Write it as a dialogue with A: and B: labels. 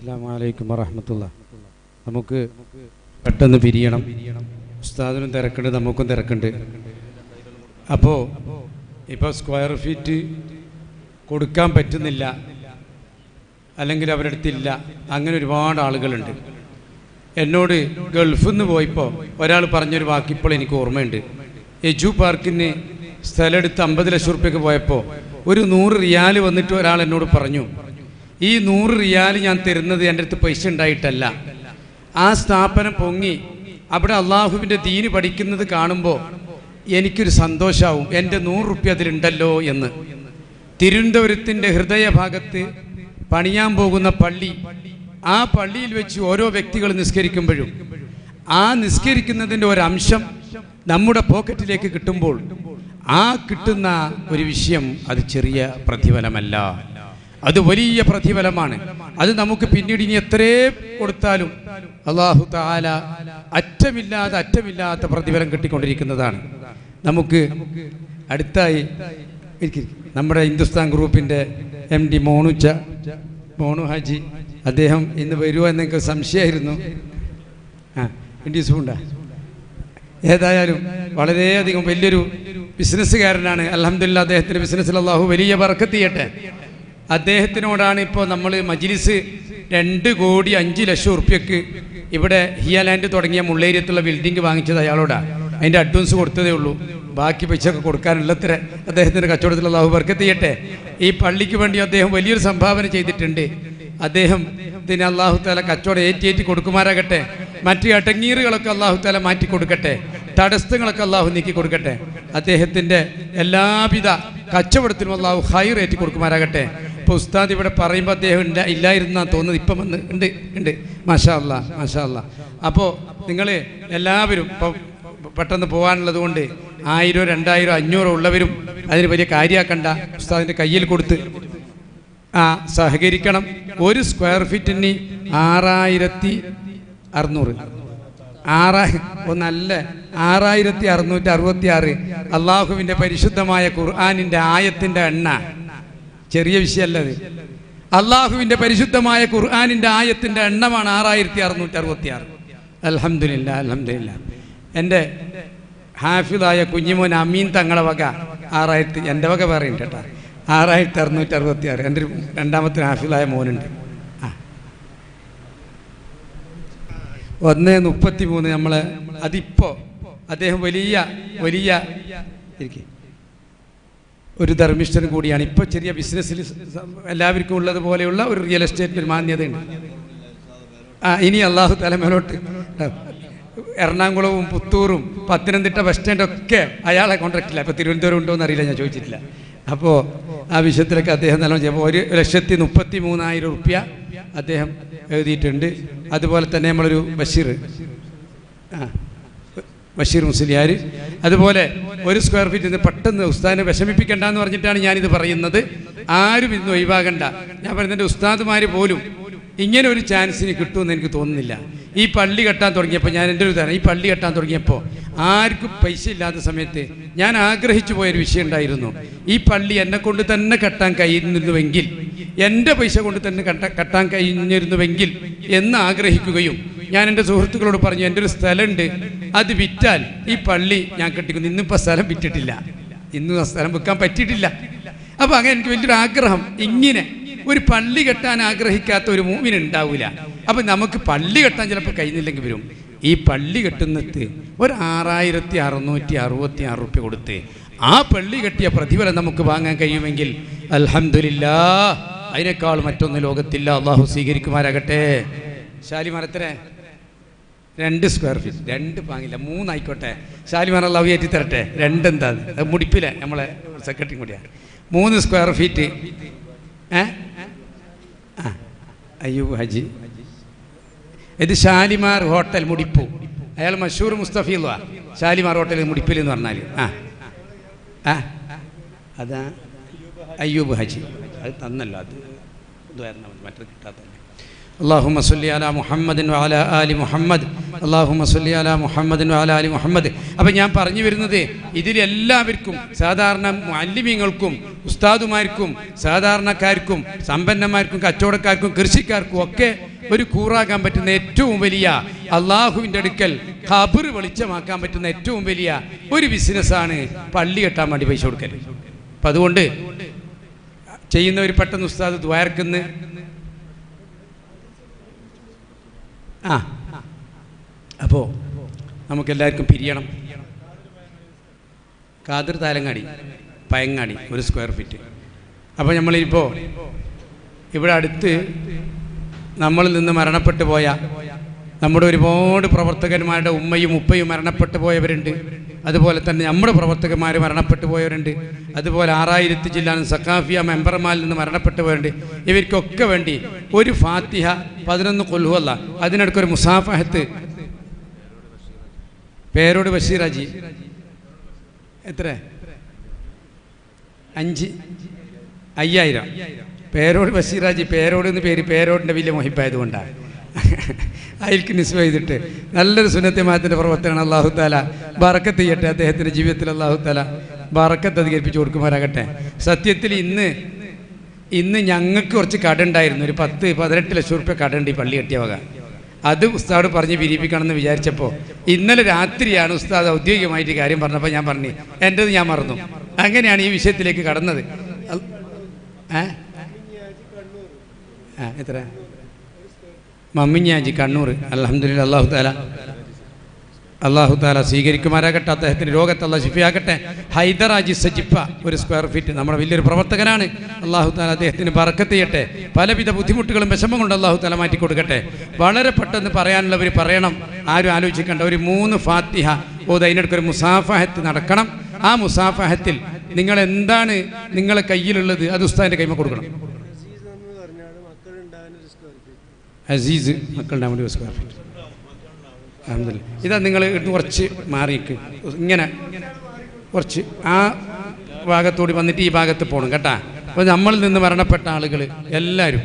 A: അസ്സലാമു അലൈക്കും വറഹ്മത്തുള്ളാഹി. നമുക്ക് പെട്ടെന്ന് പിരിയണം. ഉസ്താദിനും തിരക്കുണ്ട്, നമുക്കും തിരക്കുണ്ട്. അപ്പോൾ ഇപ്പോൾ സ്ക്വയർ ഫീറ്റ് കൊടുക്കാൻ പറ്റുന്നില്ല, അല്ലെങ്കിൽ അവരുടെ അടുത്തില്ല, അങ്ങനെ ഒരുപാട് ആളുകളുണ്ട്. എന്നോട് ഗൾഫിൽ നിന്ന് പോയപ്പോൾ ഒരാൾ പറഞ്ഞൊരു വാക്കിപ്പോൾ എനിക്ക് ഓർമ്മയുണ്ട്. എജു പാർക്കിന് സ്ഥലമെടുത്ത് 50 ലക്ഷം റുപ്യക്ക് പോയപ്പോൾ ഒരു 100 റിയാൽ വന്നിട്ട് ഒരാൾ എന്നോട് പറഞ്ഞു, ഈ 100 റിയാൽ ഞാൻ തരുന്നത് എൻ്റെ അടുത്ത് പൈസ ഉണ്ടായിട്ടല്ല, ആ സ്ഥാപനം പൊങ്ങി അവിടെ അള്ളാഹുവിൻ്റെ ദീന് പഠിക്കുന്നത് കാണുമ്പോൾ എനിക്കൊരു സന്തോഷമാവും, എൻ്റെ 100 റുപ്യ അതിലുണ്ടല്ലോ എന്ന്. തിരുവനന്തപുരത്തിൻ്റെ ഹൃദയഭാഗത്ത് പണിയാൻ പോകുന്ന പള്ളി, ആ പള്ളിയിൽ വെച്ച് ഓരോ വ്യക്തികൾ നിസ്കരിക്കുമ്പോഴും ആ നിസ്കരിക്കുന്നതിൻ്റെ ഒരംശം നമ്മുടെ പോക്കറ്റിലേക്ക് കിട്ടുമ്പോൾ ആ കിട്ടുന്ന ഒരു വിഷയം അത് ചെറിയ പ്രതിഫലമല്ല, അത് വലിയ പ്രതിഫലമാണ്. അത് നമുക്ക് പിന്നീട് ഇനി എത്രേ കൊടുത്താലും അല്ലാഹു തആല അറ്റമില്ലാത്ത പ്രതിഫലം കിട്ടിക്കൊണ്ടിരിക്കുന്നതാണ്. നമുക്ക് അടുത്തായി നമ്മുടെ ഹിന്ദുസ്ഥാൻ ഗ്രൂപ്പിൻ്റെ MD മോണു ഹാജി, അദ്ദേഹം ഇന്ന് വരുമോ എന്നെനിക്ക് സംശയമായിരുന്നു. ഇൻഡീസുണ്ട ഏതായാലും വളരെയധികം വലിയൊരു ബിസിനസ്സുകാരനാണ്. അൽഹംദുലില്ലാഹ് അദ്ദേഹത്തിൻ്റെ ബിസിനസ്സിൽ അല്ലാഹു വലിയ ബർക്കത്ത് ചെയ്യട്ടെ. അദ്ദേഹത്തിനോടാണ് ഇപ്പോൾ നമ്മൾ മജ്ലിസ് 2,05,00,000 റുപ്യക്ക് ഇവിടെ ഹിയാലാൻഡ് തുടങ്ങിയ മുള്ളേരിയത്തുള്ള ബിൽഡിംഗ് വാങ്ങിച്ചത് അയാളോടാണ്. അതിൻ്റെ അഡ്വാൻസ് കൊടുത്തതേ ഉള്ളൂ, ബാക്കി പൈസ ഒക്കെ കൊടുക്കാനുള്ളത്ര അദ്ദേഹത്തിൻ്റെ കച്ചവടത്തിൽ അല്ലാഹു ബർക്കത്ത് ചെയ്യട്ടെ. ഈ പള്ളിക്ക് വേണ്ടി അദ്ദേഹം വലിയൊരു സംഭാവന ചെയ്തിട്ടുണ്ട്. അദ്ദേഹത്തിന് അല്ലാഹു തആല കച്ചവടം ഏറ്റി കൊടുക്കുമാറാകട്ടെ. മറ്റ് അടങ്ങീറുകളൊക്കെ അല്ലാഹു തആല മാറ്റി കൊടുക്കട്ടെ, തടസ്സങ്ങളൊക്കെ അല്ലാഹു നീക്കി കൊടുക്കട്ടെ. അദ്ദേഹത്തിൻ്റെ എല്ലാവിധ കച്ചവടത്തിനും അല്ലാഹു ഖൈർ ഏറ്റി കൊടുക്കുമാറാകട്ടെ. ഇപ്പോൾ ഉസ്താദ് ഇവിടെ പറയുമ്പോൾ അദ്ദേഹം ഇല്ലായിരുന്നാണ് തോന്നുന്നത്, ഇപ്പം വന്ന് ഉണ്ട്. മാഷാ അല്ലാഹ്, മാഷാ അല്ലാഹ്. അപ്പോൾ നിങ്ങൾ എല്ലാവരും ഇപ്പം പെട്ടെന്ന് പോകാനുള്ളത് കൊണ്ട് 1000, 2000, 500 ഉള്ളവരും അതിന് വലിയ കാര്യമാക്കണ്ട, ഉസ്താദിൻ്റെ കയ്യിൽ കൊടുത്ത് സഹകരിക്കണം. ഒരു സ്ക്വയർ ഫീറ്റിന് 6666 6666 അള്ളാഹുവിൻ്റെ പരിശുദ്ധമായ ഖുർആനിൻ്റെ ആയത്തിൻ്റെ എണ്ണ. ചെറിയ വിഷയമല്ലത്. അള്ളാഹുവിൻ്റെ പരിശുദ്ധമായ ഖുർആനിൻ്റെ ആയത്തിൻ്റെ എണ്ണമാണ് 6666. അൽഹംദുലില്ലാ, അൽഹംദുലില്ലാ. എൻ്റെ ഹാഫിളായ കുഞ്ഞിമോൻ അമീൻ തങ്ങളെ വക 6000, എൻ്റെ വക പറയുന്നുണ്ട് കേട്ടോ, 6666. എൻ്റെ രണ്ടാമത്തെ ഹാഫിളായ മോനുണ്ട്. 1:33 നമ്മളെ അതിപ്പോൾ അദ്ദേഹം വലിയ ഒരു ധർമ്മിഷ്ഠൻ കൂടിയാണ്. ഇപ്പോൾ ചെറിയ ബിസിനസ്സിൽ എല്ലാവർക്കും ഉള്ളതുപോലെയുള്ള ഒരു റിയൽ എസ്റ്റേറ്റിന് ഒരു മാന്യതയുണ്ട്. ഇനി അല്ലാഹു തആല മേലോട്ട് എറണാകുളവും പുത്തൂറും പത്തനംതിട്ട ബസ് സ്റ്റാൻഡൊക്കെ അയാളെ കോൺട്രാക്റ്റില്ല. ഇപ്പോൾ തിരുവനന്തപുരം ഉണ്ടോ എന്നറിയില്ല, ഞാൻ ചോദിച്ചിട്ടില്ല. അപ്പോൾ ആ വിഷയത്തിലൊക്കെ അദ്ദേഹം നല്ലോണം ചെയ്യുമ്പോൾ 1,33,000 റുപ്യ അദ്ദേഹം എഴുതിയിട്ടുണ്ട്. അതുപോലെ തന്നെ നമ്മളൊരു ബഷീർ മുസ്ലിയാർ, അതുപോലെ 1 സ്ക്വയർ ഫീറ്റ് ഇന്ന് പെട്ടെന്ന് ഉസ്താദിനെ വിഷമിപ്പിക്കേണ്ട എന്ന് പറഞ്ഞിട്ടാണ് ഞാനിത് പറയുന്നത്. ആരും ഇന്ന് ഒഴിവാകണ്ട. ഞാൻ പറയുന്നത് ഉസ്താദുമാർ പോലും ഇങ്ങനെ ഒരു ചാൻസിന് കിട്ടുമെന്ന് എനിക്ക് തോന്നുന്നില്ല. ഈ പള്ളി കെട്ടാൻ തുടങ്ങിയപ്പോൾ ഞാൻ എൻ്റെ ഒരു തരം ഈ പള്ളി കെട്ടാൻ തുടങ്ങിയപ്പോൾ ആർക്കും പൈസ ഇല്ലാത്ത സമയത്ത് ഞാൻ ആഗ്രഹിച്ചു പോയൊരു വിഷയം ഉണ്ടായിരുന്നു. ഈ പള്ളി എന്നെ കൊണ്ട് തന്നെ കെട്ടാൻ കഴിയുന്നിരുന്നുവെങ്കിൽ, എൻ്റെ പൈസ കൊണ്ട് തന്നെ കെട്ടാൻ കഴിഞ്ഞിരുന്നുവെങ്കിൽ എന്ന് ആഗ്രഹിക്കുകയും ഞാൻ എൻ്റെ സുഹൃത്തുക്കളോട് പറഞ്ഞു, എൻ്റെ ഒരു സ്ഥലമുണ്ട്, അത് വിറ്റാൽ ഈ പള്ളി ഞാൻ കെട്ടിക്കുന്നു. ഇന്നിപ്പോൾ സ്ഥലം വിറ്റിട്ടില്ല, ഇന്നും ആ സ്ഥലം വിൽക്കാൻ പറ്റിയിട്ടില്ല. അപ്പോൾ അങ്ങനെ എനിക്ക് വലിയൊരു ആഗ്രഹം, ഇങ്ങനെ ഒരു പള്ളി കെട്ടാൻ ആഗ്രഹിക്കാത്ത ഒരു മൂമിൻ ഉണ്ടാവില്ല. അപ്പം നമുക്ക് പള്ളി കെട്ടാൻ ചിലപ്പോൾ കഴിയുന്നില്ലെങ്കിൽ വരും. ഈ പള്ളി കെട്ടുന്നത് ഒരു 6666 റുപ്യ കൊടുത്ത് ആ പള്ളി കെട്ടിയ പ്രതിഫലം നമുക്ക് വാങ്ങാൻ കഴിയുമെങ്കിൽ അൽഹംദുലില്ലാഹ്, അതിനേക്കാൾ മറ്റൊന്ന് ലോകത്തില്ല. അള്ളാഹു സ്വീകരിക്കുമാരാകട്ടെ. ഷാലിമാർ എത്ര? 2 സ്ക്വയർ ഫീറ്റ്, 2 പാങ്ങില്ല, 3 ആയിക്കോട്ടെ. ഷാലിമാർ അള്ളാഹു ഏറ്റി തരട്ടെ. 2 എന്താ അത് മുടിപ്പിലെ നമ്മളെ സെക്രട്ടറി കൂടിയാണ്. 3 സ്ക്വയർ ഫീറ്റ്. അയ്യൂബ് ഹജി, ഇത് ഷാലിമാർ ഹോട്ടൽ മുടിപ്പു. അയാൾ മഷൂർ മുസ്തഫീൽ ഷാലിമാർ ഹോട്ടൽ മുടിപ്പിൽ എന്ന് പറഞ്ഞാൽ അതാ അയ്യൂബ് ഹജി. അത് തന്നല്ലോ, അത് മറ്റത് കിട്ടാത്ത. اللهم صل على محمد وعلى آل محمد അല്ലാഹുമ്മ സ്വല്ലി അലാ മുഹമ്മദിൻ വഅലാ ആലി മുഹമ്മദ്. അപ്പം ഞാൻ പറഞ്ഞു വരുന്നത് ഇതിലെല്ലാവർക്കും, സാധാരണ മുഅല്ലിമീങ്ങൾക്കും ഉസ്താദുമാർക്കും സാധാരണക്കാർക്കും സമ്പന്നന്മാർക്കും കച്ചവടക്കാർക്കും കൃഷിക്കാർക്കും ഒക്കെ ഒരു കൂറാകാൻ പറ്റുന്ന ഏറ്റവും വലിയ, അള്ളാഹുവിൻ്റെ അടുക്കൽ ഖബർ വെളിച്ചമാക്കാൻ പറ്റുന്ന ഏറ്റവും വലിയ ഒരു ബിസിനസ്സാണ് പള്ളി കെട്ടാൻ വേണ്ടി പൈസ കൊടുക്കൽ. അപ്പം അതുകൊണ്ട് ചെയ്യുന്നവർ പെട്ടെന്ന് ഉസ്താദ് ദ്വാരക്കുന്ന് അപ്പോൾ നമുക്കെല്ലാവർക്കും പിരിയണം. കാതിർ താലങ്ങാടി പയങ്ങാടി 1 സ്ക്വയർ ഫീറ്റ്. അപ്പോൾ നമ്മളിപ്പോൾ ഇവിടെ അടുത്ത് നമ്മളിൽ നിന്ന് മരണപ്പെട്ടു പോയ നമ്മുടെ ഒരുപാട് പ്രവർത്തകന്മാരുടെ ഉമ്മയും ഉപ്പയും മരണപ്പെട്ടു പോയവരുണ്ട്. അതുപോലെ തന്നെ നമ്മുടെ പ്രവർത്തകന്മാർ മരണപ്പെട്ടു പോയവരുണ്ട്. അതുപോലെ 6000 ജില്ലാ സഖാഫിയ മെമ്പർമാരിൽ നിന്ന് മരണപ്പെട്ടു പോയവരുണ്ട്. ഇവർക്കൊക്കെ വേണ്ടി ഒരു ഫാത്തിഹ 11 ഖുൽ ഹുവല്ല, അതിനിടയ്ക്കൊരു മുസാഫഹത്ത്. പേരോട് ബഷീറാജി എത്ര 5000. പേരോട് ബഷീറാജി, പേരോട് എന്ന് പേര് പേരോടിൻ്റെ വലിയ മൊഹിബായതുകൊണ്ടാണ് അയൽക്ക് നിസ്ബ ചെയ്തിട്ട് നല്ലൊരു സുന്നത്തെ മാറ്റത്തിൻ്റെ പ്രവർത്തനമാണ്. അല്ലാഹു തആല ബറക്കത്ത് ചെയ്യട്ടെ. അദ്ദേഹത്തിൻ്റെ ജീവിതത്തിൽ അല്ലാഹു തആല ബറക്കത്ത് അധികരിപ്പിച്ച് കൊടുക്കുമാറാകട്ടെ. സത്യത്തിൽ ഇന്ന് ഞങ്ങൾക്ക് കുറച്ച് കട ഉണ്ടായിരുന്നു. ഒരു 10-18 ലക്ഷം റുപ്യ കട ഉണ്ട് ഈ പള്ളി കെട്ടിയ വക. അത് ഉസ്താദ് പറഞ്ഞ് പിരിപ്പിക്കണമെന്ന് വിചാരിച്ചപ്പോൾ ഇന്നലെ രാത്രിയാണ് ഉസ്താദ് ഔദ്യോഗികമായിട്ട് കാര്യം പറഞ്ഞപ്പോൾ ഞാൻ പറഞ്ഞു എൻ്റെത് ഞാൻ മറന്നു. അങ്ങനെയാണ് ഈ വിഷയത്തിലേക്ക് കടന്നത്. എത്ര മമ്മിഞ്ഞാജി കണ്ണൂർ. അൽഹംദുലില്ലാ, അല്ലാഹു തആല സ്വീകരിക്കുമാരാകട്ടെ. അദ്ദേഹത്തിൻ്റെ രോഗത്തെ അല്ലാഹു ശിഫയാക്കട്ടെ. ഹൈദറാജി സജിപ്പ 1 സ്ക്വയർ ഫീറ്റ് നമ്മുടെ വലിയൊരു പ്രവർത്തകനാണ്. അല്ലാഹു തആല അദ്ദേഹത്തിന് ബറക്കത്ത് ചെയ്യട്ടെ. പലവിധ ബുദ്ധിമുട്ടുകളും വിഷമം കൊണ്ട് അല്ലാഹു തആല മാറ്റി കൊടുക്കട്ടെ. വളരെ പെട്ടെന്ന് പറയാനുള്ളവർ പറയണം, ആരും ആലോചിക്കേണ്ട. ഒരു 3 ഫാത്തിഹ അതിനിടയ്ക്കൊരു മുസാഫഹത്ത് നടക്കണം. ആ മുസാഫഹത്തിൽ നിങ്ങൾ എന്താണ് നിങ്ങളെ കയ്യിലുള്ളത് അത് ഉസ്താദിൻ്റെ കൈമ കൊടുക്കണം. അസീസ് മക്കളുണ്ടാകാൻ വേണ്ടി 1 സ്ക്വയർ ഫീറ്റ്. അൽഹംദുലില്ലാ. ഇതാ നിങ്ങൾ കുറച്ച് മാറിക്ക്, ഇങ്ങനെ കുറച്ച് ആ ഭാഗത്തോട് വന്നിട്ട് ഈ ഭാഗത്ത് പോകണം കേട്ടാ. അപ്പോൾ നമ്മളിൽ നിന്ന് മരണപ്പെട്ട ആളുകൾ എല്ലാവരും